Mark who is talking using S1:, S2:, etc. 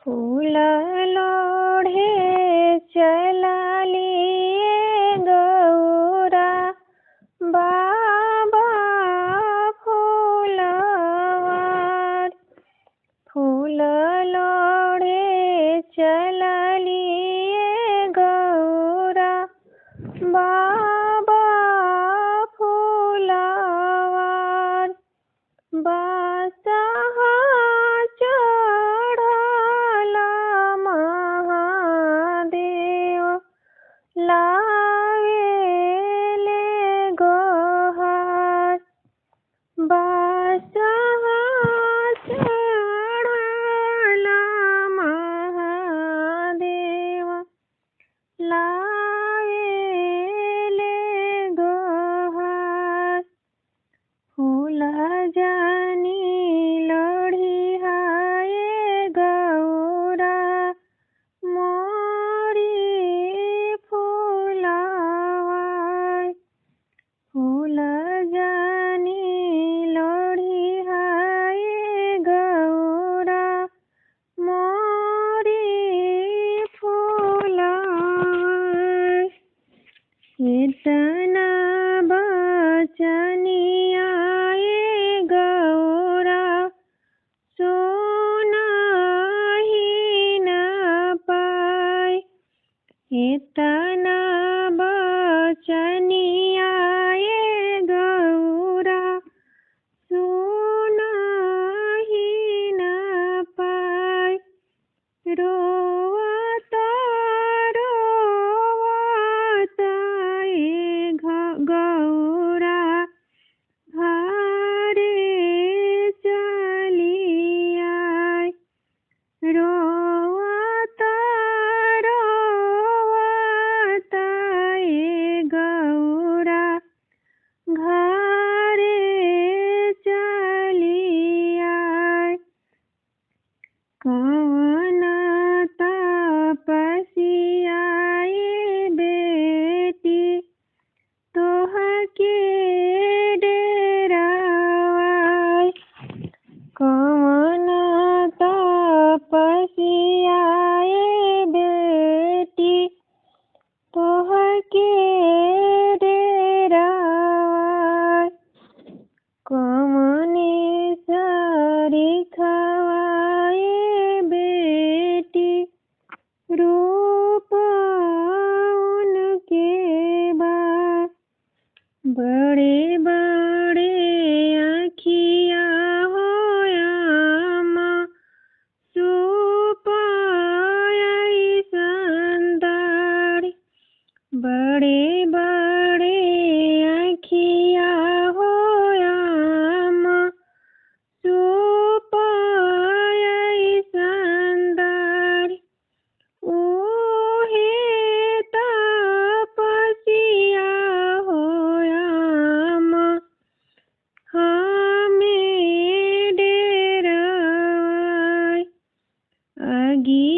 S1: फूल लोढ़े चललिए गौरा बाबा फूलवार। फूल लोढ़े चललिए गौरा बाबा फूलवार। बासहा चढ़ला महादेव लावेले गोहार। बासहा चढ़ला महादेव लावेले गोहार। फूल जानी लोढ़ी हाय गौरा मोरी फूलवार। फूल जानी लोढ़ी हाय गौरा मोरी फूलवार। इतना बचनिया गौरा सुनाही न पाए। इतना बचनिया गौरा सुनाही न पाए। रोवता रोवता गौरा घरे चली आए। रोवता रोवता गौरा घरे चली आए। कौन तपस्या बेटी तोहके डेरावाय। कौन तपस्या बेटी तोहके डेरावाय। कौने सरीखवाय बेटी रूप उनके बार। बड़े बड़े आँखिया होयामा सुपाई संदार। बड़े बड़े आँखिया होयामा सुपाई संदार। ओहे तपस्या होयामा हमें डेरावाय। अगी